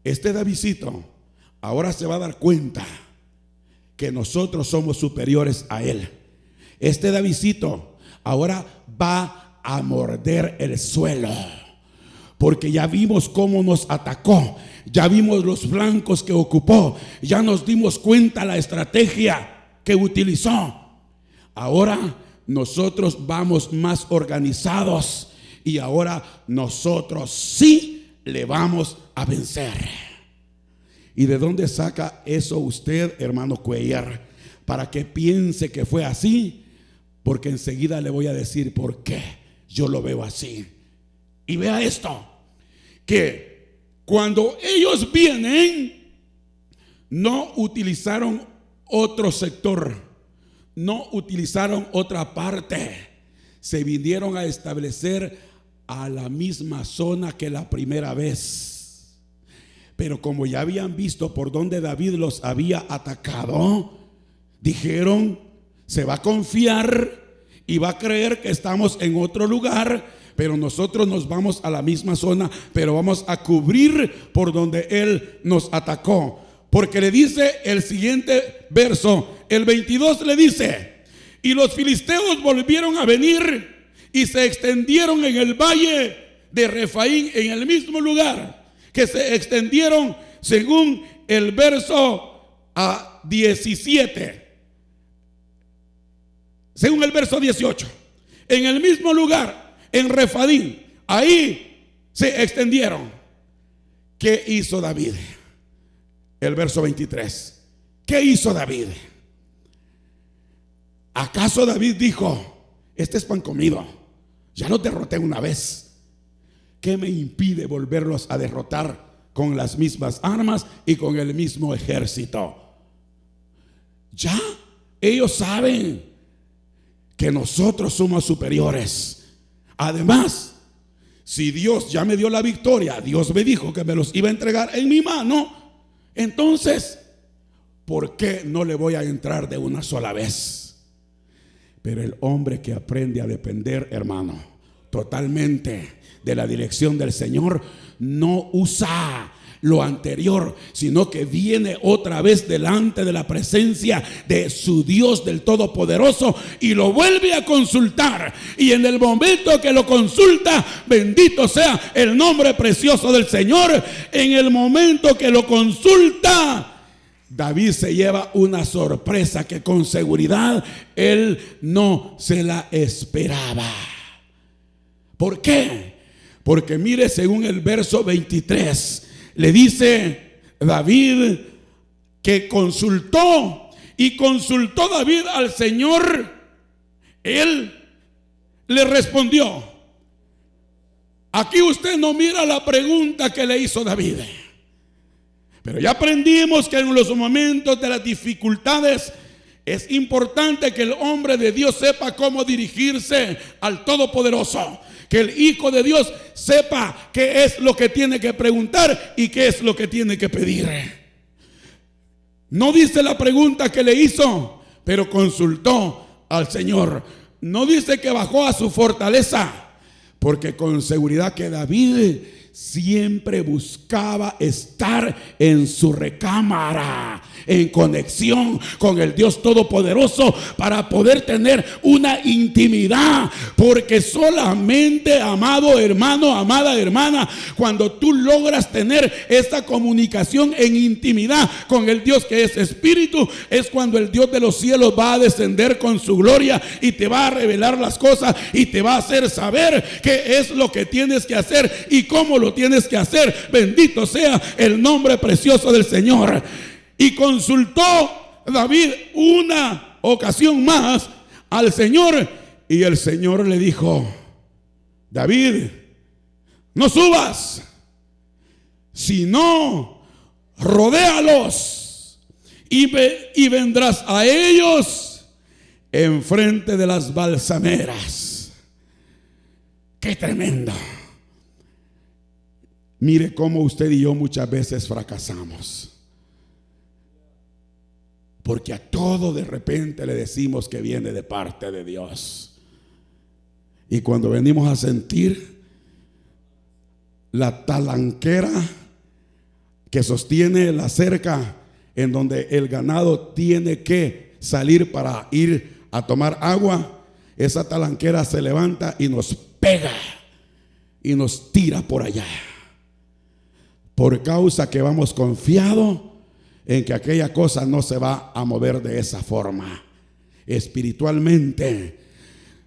este Davidcito ahora se va a dar cuenta que nosotros somos superiores a él. Este Davidcito ahora va a morder el suelo, porque ya vimos cómo nos atacó, ya vimos los flancos que ocupó, ya nos dimos cuenta la estrategia que utilizó. Ahora nosotros vamos más organizados y ahora nosotros sí le vamos a vencer. ¿Y de dónde saca eso usted, hermano Cuellar, para que piense que fue así? Porque enseguida le voy a decir por qué yo lo veo así. Y vea esto, que cuando ellos vienen, no utilizaron otro sector, no utilizaron otra parte, se vinieron a establecer a la misma zona que la primera vez. Pero como ya habían visto por dónde David los había atacado, dijeron: se va a confiar y va a creer que estamos en otro lugar, pero nosotros nos vamos a la misma zona, pero vamos a cubrir por donde él nos atacó. Porque le dice el siguiente verso, el 22 le dice: y los filisteos volvieron a venir y se extendieron en el valle de Refaín, en el mismo lugar que se extendieron según el verso 17. Según el verso 18, en el mismo lugar, en Refaín, ahí se extendieron. ¿Qué hizo David? El verso 23. ¿Qué hizo David? ¿Acaso David dijo: este es pan comido, ya los derroté una vez, qué me impide volverlos a derrotar con las mismas armas y con el mismo ejército? Ya ellos saben que nosotros somos superiores. Además, si Dios ya me dio la victoria, Dios me dijo que me los iba a entregar en mi mano, entonces ¿por qué no le voy a entrar de una sola vez? Pero el hombre que aprende a depender, hermano, totalmente de la dirección del Señor, no usa lo anterior, sino que viene otra vez delante de la presencia de su Dios del Todopoderoso y lo vuelve a consultar. Y en el momento que lo consulta, bendito sea el nombre precioso del Señor, en el momento que lo consulta, David se lleva una sorpresa que con seguridad él no se la esperaba. ¿Por qué? Porque mire, según el verso 23, le dice David que consultó David al Señor. Él le respondió. Aquí usted no mira la pregunta que le hizo David, pero ya aprendimos que en los momentos de las dificultades es importante que el hombre de Dios sepa cómo dirigirse al Todopoderoso, que el Hijo de Dios sepa qué es lo que tiene que preguntar y qué es lo que tiene que pedir. No dice la pregunta que le hizo, pero consultó al Señor. No dice que bajó a su fortaleza, porque con seguridad que David siempre buscaba estar en su recámara, en conexión con el Dios Todopoderoso, para poder tener una intimidad. Porque solamente, amado hermano, amada hermana, cuando tú logras tener esta comunicación en intimidad con el Dios que es Espíritu, es cuando el Dios de los cielos va a descender con su gloria y te va a revelar las cosas y te va a hacer saber qué es lo que tienes que hacer y cómo lo tienes que hacer. Bendito sea el nombre precioso del Señor. Y consultó David una ocasión más al Señor, y el Señor le dijo: David, no subas, sino rodéalos y vendrás a ellos enfrente de las balsameras. ¡Qué tremendo! Mire cómo usted y yo muchas veces fracasamos, porque a todo de repente le decimos que viene de parte de Dios, y cuando venimos a sentir, la talanquera que sostiene la cerca en donde el ganado tiene que salir para ir a tomar agua, esa talanquera se levanta y nos pega y nos tira por allá, por causa que vamos confiados en que aquella cosa no se va a mover de esa forma. Espiritualmente,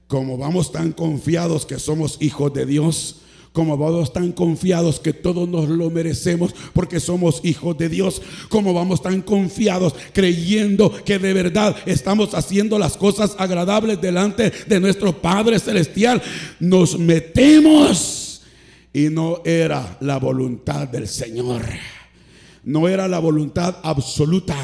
como vamos tan confiados que somos hijos de Dios, como vamos tan confiados que todos nos lo merecemos porque somos hijos de Dios, como vamos tan confiados creyendo que de verdad estamos haciendo las cosas agradables delante de nuestro Padre Celestial, nos metemos y no era la voluntad del Señor. No era la voluntad absoluta,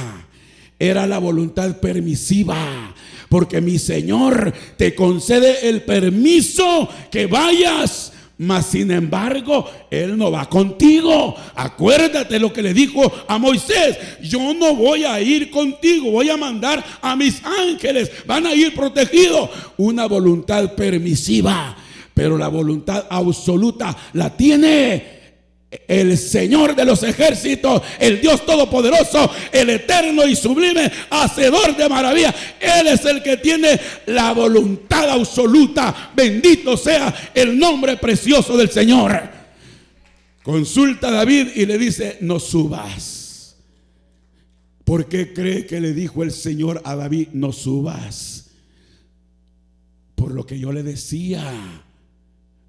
era la voluntad permisiva. Porque mi Señor te concede el permiso que vayas, mas sin embargo Él no va contigo. Acuérdate lo que le dijo a Moisés: yo no voy a ir contigo, voy a mandar a mis ángeles, van a ir protegidos. Una voluntad permisiva, pero la voluntad absoluta la tiene el Señor de los ejércitos, el Dios todopoderoso, el eterno y sublime, hacedor de maravillas. Él es el que tiene la voluntad absoluta. Bendito sea el nombre precioso del Señor. Consulta a David y le dice: no subas. ¿Por qué cree que le dijo el Señor a David: no subas? Por lo que yo le decía.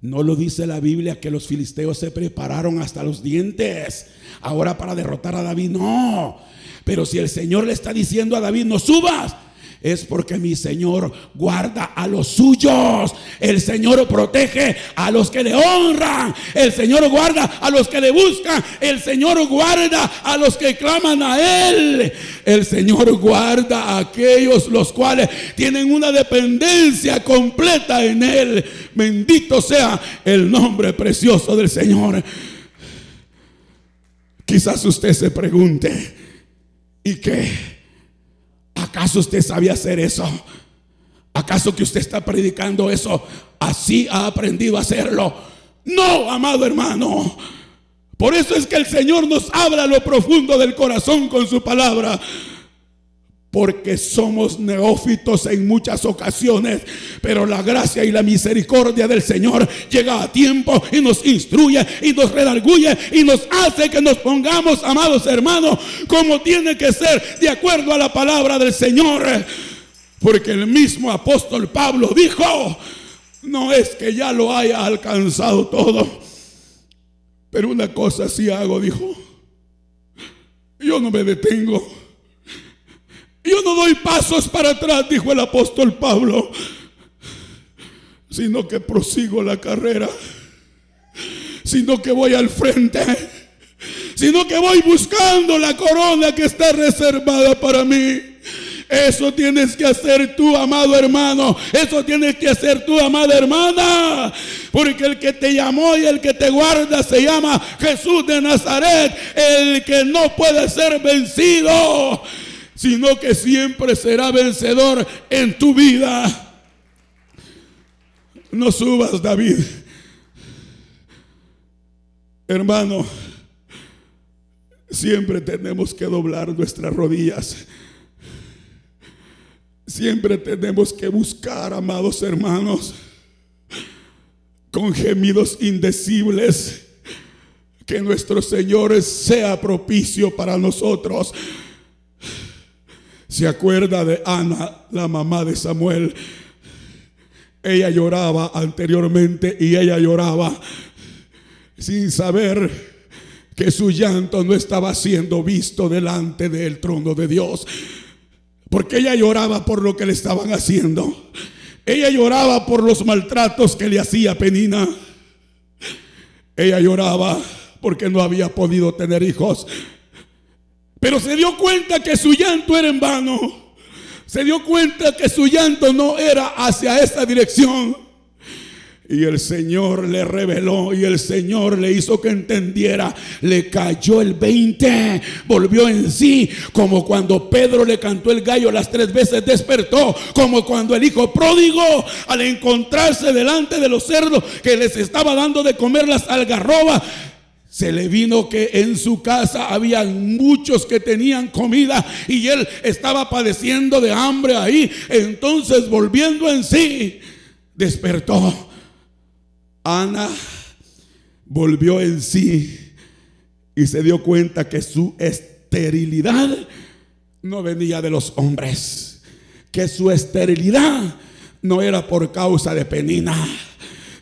No lo dice la Biblia que los filisteos se prepararon hasta los dientes ahora para derrotar a David. No. Pero si el Señor le está diciendo a David: no subas, es porque mi Señor guarda a los suyos. El Señor protege a los que le honran. El Señor guarda a los que le buscan. El Señor guarda a los que claman a Él. El Señor guarda a aquellos los cuales tienen una dependencia completa en Él. Bendito sea el nombre precioso del Señor. Quizás usted se pregunte: ¿y qué? ¿Acaso usted sabía hacer eso? ¿Acaso que usted está predicando eso, así ha aprendido a hacerlo? No, amado hermano, Por eso es que el Señor nos habla a lo profundo del corazón con su palabra. Porque somos neófitos en muchas ocasiones, pero la gracia y la misericordia del Señor llega a tiempo y nos instruye y nos redarguye y nos hace que nos pongamos, amados hermanos, como tiene que ser, de acuerdo a la palabra del Señor. Porque el mismo apóstol Pablo dijo: no es que ya lo haya alcanzado todo, pero una cosa sí hago, dijo: yo no me detengo. Yo no doy pasos para atrás, dijo el apóstol Pablo, sino que prosigo la carrera, sino que voy al frente, sino que voy buscando la corona que está reservada para mí. Eso tienes que hacer tú, amado hermano. Eso tienes que hacer tú, amada hermana. Porque el que te llamó y el que te guarda se llama Jesús de Nazaret, el que no puede ser vencido, sino que siempre será vencedor en tu vida. No subas, David. Hermano, siempre tenemos que doblar nuestras rodillas. Siempre tenemos que buscar, amados hermanos, con gemidos indecibles, que nuestro Señor sea propicio para nosotros. ¿Se acuerda de Ana, la mamá de Samuel? Ella lloraba anteriormente y ella lloraba sin saber que su llanto no estaba siendo visto delante del trono de Dios. Porque ella lloraba por lo que le estaban haciendo. Ella lloraba por los maltratos que le hacía Penina. Ella lloraba porque no había podido tener hijos. Pero se dio cuenta que su llanto era en vano. Se dio cuenta que su llanto no era hacia esa dirección. Y el Señor le reveló y el Señor le hizo que entendiera. Le cayó el 20, volvió en sí, como cuando Pedro le cantó el gallo las 3 veces, despertó, como cuando el hijo pródigo, al encontrarse delante de los cerdos que les estaba dando de comer las algarrobas, se le vino que en su casa había muchos que tenían comida y él estaba padeciendo de hambre ahí. Entonces, volviendo en sí, despertó. Ana volvió en sí y se dio cuenta que su esterilidad no venía de los hombres, que su esterilidad no era por causa de Penina,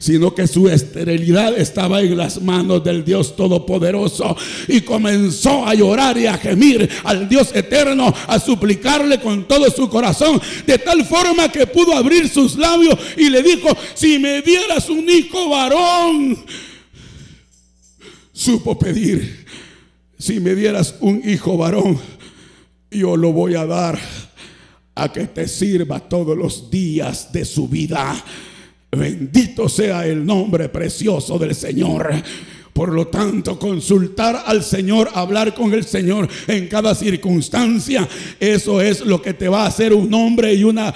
sino que su esterilidad estaba en las manos del Dios Todopoderoso. Y comenzó a llorar y a gemir al Dios eterno, a suplicarle con todo su corazón, de tal forma que pudo abrir sus labios y le dijo: si me dieras un hijo varón. Supo pedir: si me dieras un hijo varón, yo lo voy a dar a que te sirva todos los días de su vida. Bendito sea el nombre precioso del Señor. Por lo tanto, consultar al Señor, hablar con el Señor en cada circunstancia, eso es lo que te va a hacer un hombre y una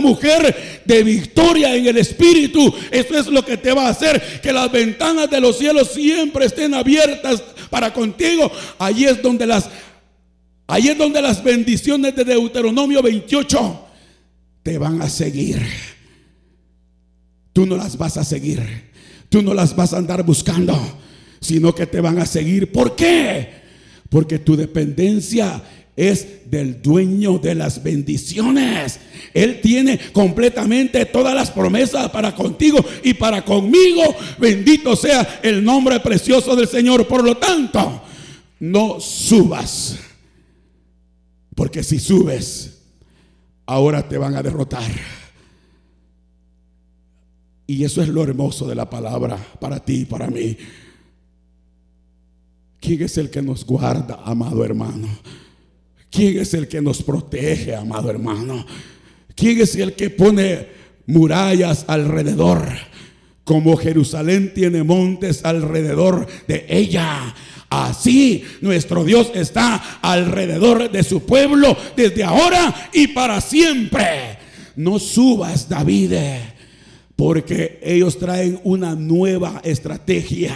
mujer de victoria en el Espíritu. Eso es lo que te va a hacer que las ventanas de los cielos siempre estén abiertas para contigo. Ahí es donde las bendiciones de Deuteronomio 28 te van a seguir. Tú no las vas a seguir, tú no las vas a andar buscando, sino que te van a seguir. ¿Por qué? Porque tu dependencia es del dueño de las bendiciones. Él tiene completamente todas las promesas para contigo y para conmigo. Bendito sea el nombre precioso del Señor. Por lo tanto, no subas, porque si subes, ahora te van a derrotar. Y eso es lo hermoso de la palabra para ti y para mí. ¿Quién es el que nos guarda, amado hermano? ¿Quién es el que nos protege, amado hermano? ¿Quién es el que pone murallas alrededor? Como Jerusalén tiene montes alrededor de ella, así nuestro Dios está alrededor de su pueblo desde ahora y para siempre. No subas, David, porque ellos traen una nueva estrategia.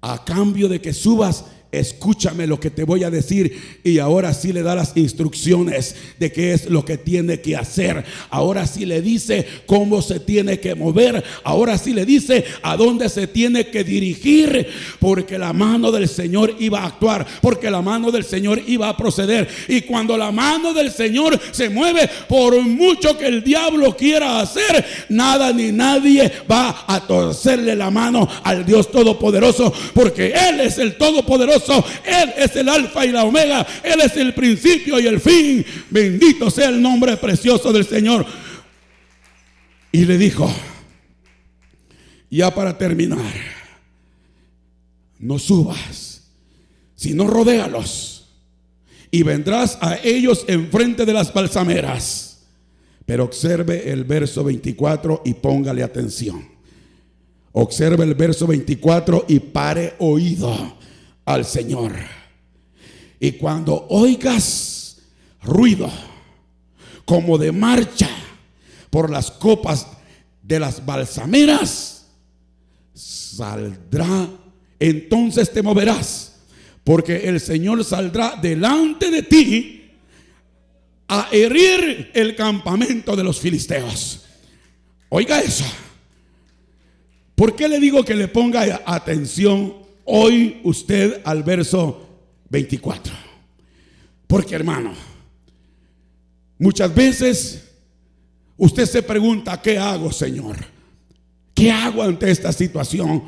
a cambio de que subas, escúchame lo que te voy a decir. Y ahora sí le da las instrucciones de qué es lo que tiene que hacer. Ahora sí le dice cómo se tiene que mover. Ahora sí le dice a dónde se tiene que dirigir, porque la mano del Señor iba a actuar, porque la mano del Señor iba a proceder. Y cuando la mano del Señor se mueve, por mucho que el diablo quiera hacer, nada ni nadie va a torcerle la mano al Dios Todopoderoso, porque Él es el Todopoderoso. Él es el alfa y la omega. Él es el principio y el fin. Bendito sea el nombre precioso del Señor. Y le dijo, ya para terminar, no subas, sino rodéalos, y vendrás a ellos enfrente de las balsameras. Pero observe el verso 24 y póngale atención. Observe el verso 24 y pare oído al Señor. Y cuando oigas ruido como de marcha por las copas de las balsameras, saldrá, entonces te moverás, porque el Señor saldrá delante de ti a herir el campamento de los filisteos. Oiga eso. ¿Por qué le digo que le ponga atención hoy usted al verso 24? Porque, hermano, muchas veces usted se pregunta, ¿qué hago, Señor? ¿Qué hago ante esta situación?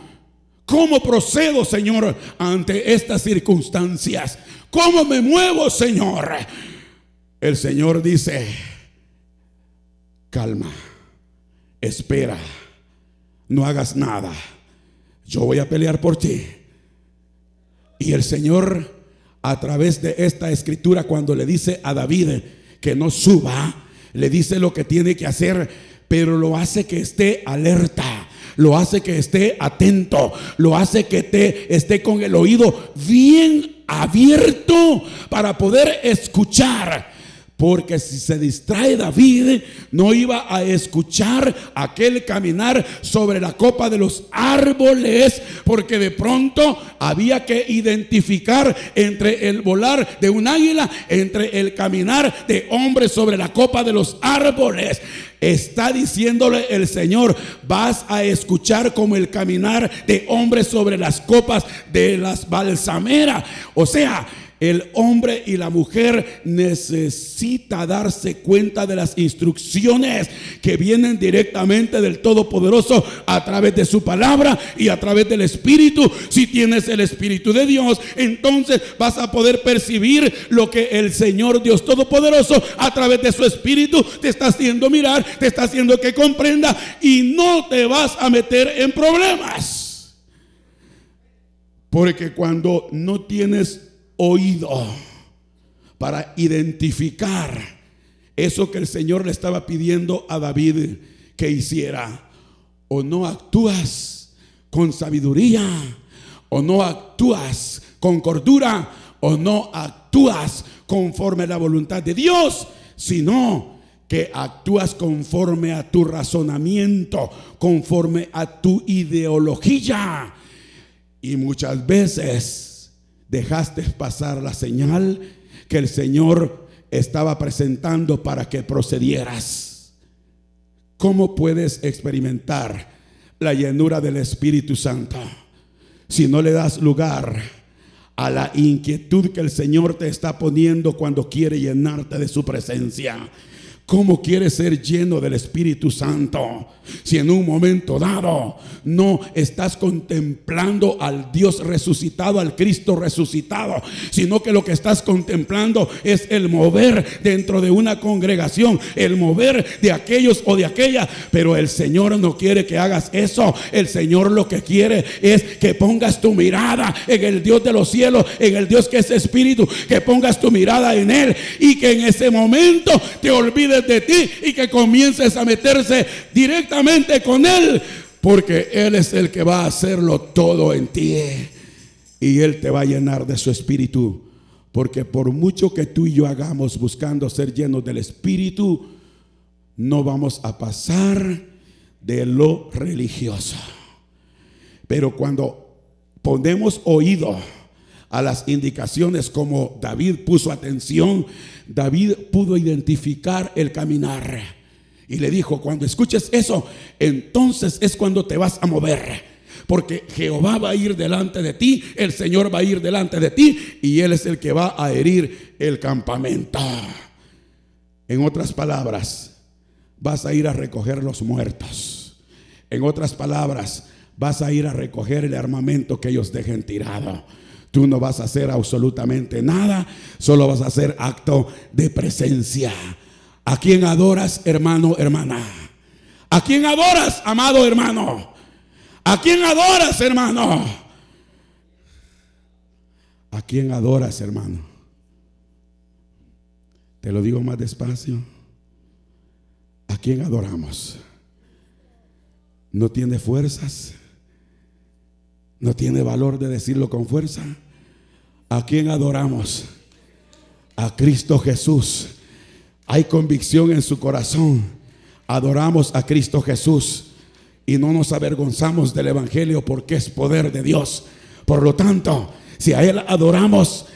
¿Cómo procedo, Señor, ante estas circunstancias? ¿Cómo me muevo, Señor? El Señor dice, calma, espera, no hagas nada, yo voy a pelear por ti. Y el Señor, a través de esta escritura, cuando le dice a David que no suba, le dice lo que tiene que hacer, pero lo hace que esté alerta, lo hace que esté atento, lo hace que esté con el oído bien abierto para poder escuchar. Porque si se distrae David, no iba a escuchar aquel caminar sobre la copa de los árboles, porque de pronto había que identificar entre el volar de un águila, entre el caminar de hombres sobre la copa de los árboles. Está diciéndole el Señor, vas a escuchar como el caminar de hombres sobre las copas de las balsameras. O sea, el hombre y la mujer necesita darse cuenta de las instrucciones que vienen directamente del Todopoderoso a través de su palabra y a través del Espíritu. Si tienes el Espíritu de Dios, entonces vas a poder percibir lo que el Señor Dios Todopoderoso a través de su Espíritu te está haciendo mirar, te está haciendo que comprenda, y no te vas a meter en problemas. Porque cuando no tienes oído para identificar eso que el Señor le estaba pidiendo a David que hiciera, o no actúas con sabiduría, o no actúas con cordura, o no actúas conforme a la voluntad de Dios, sino que actúas conforme a tu razonamiento, conforme a tu ideología. Y muchas veces dejaste pasar la señal que el Señor estaba presentando para que procedieras. ¿Cómo puedes experimentar la llenura del Espíritu Santo si no le das lugar a la inquietud que el Señor te está poniendo cuando quiere llenarte de su presencia? ¿Cómo quieres ser lleno del Espíritu Santo si en un momento dado no estás contemplando al Dios resucitado, al Cristo resucitado, sino que lo que estás contemplando es el mover dentro de una congregación, el mover de aquellos o de aquella? Pero el Señor no quiere que hagas eso. El Señor lo que quiere es que pongas tu mirada en el Dios de los cielos, en el Dios que es Espíritu, que pongas tu mirada en Él, y que en ese momento te olvides de ti y que comiences a meterse directamente con Él, porque Él es el que va a hacerlo todo en ti, y Él te va a llenar de su Espíritu. Porque por mucho que tú y yo hagamos buscando ser llenos del Espíritu, no vamos a pasar de lo religioso. Pero cuando ponemos oído a las indicaciones como David puso atención, David pudo identificar el caminar y le dijo: cuando escuches eso, entonces es cuando te vas a mover, porque Jehová va a ir delante de ti, el Señor va a ir delante de ti y Él es el que va a herir el campamento. En otras palabras, vas a ir a recoger los muertos. En otras palabras, vas a ir a recoger el armamento que ellos dejen tirado. Tú no vas a hacer absolutamente nada, solo vas a hacer acto de presencia. ¿A quién adoras, hermano, hermana? ¿A quién adoras, amado hermano? ¿A quién adoras, hermano? ¿A quién adoras, hermano? Te lo digo más despacio. ¿A quién adoramos? ¿No tiene fuerzas? ¿No tiene valor de decirlo con fuerza? ¿A quién adoramos? A Cristo Jesús. Hay convicción en su corazón. Adoramos a Cristo Jesús y no nos avergonzamos del evangelio, porque es poder de Dios. Por lo tanto, si a Él adoramos,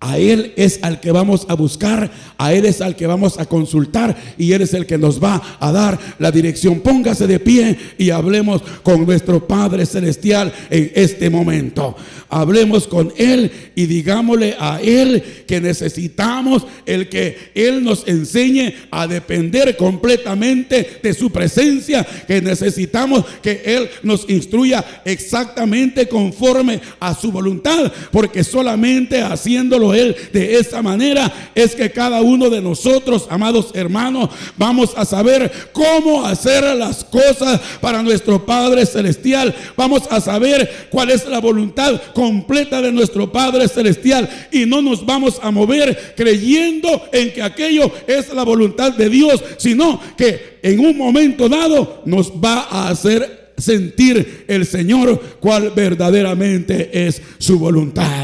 a Él es al que vamos a buscar, a Él es al que vamos a consultar y Él es el que nos va a dar la dirección. Póngase de pie y hablemos con nuestro Padre Celestial en este momento. Hablemos con Él y digámosle a Él que necesitamos el que Él nos enseñe a depender completamente de su presencia, que necesitamos que Él nos instruya exactamente conforme a su voluntad, porque solamente haciéndolo Él de esa manera es que cada uno de nosotros, amados hermanos, vamos a saber cómo hacer las cosas para nuestro Padre Celestial. Vamos a saber cuál es la voluntad completa de nuestro Padre Celestial y no nos vamos a mover creyendo en que aquello es la voluntad de Dios, sino que en un momento dado nos va a hacer sentir el Señor cuál verdaderamente es su voluntad.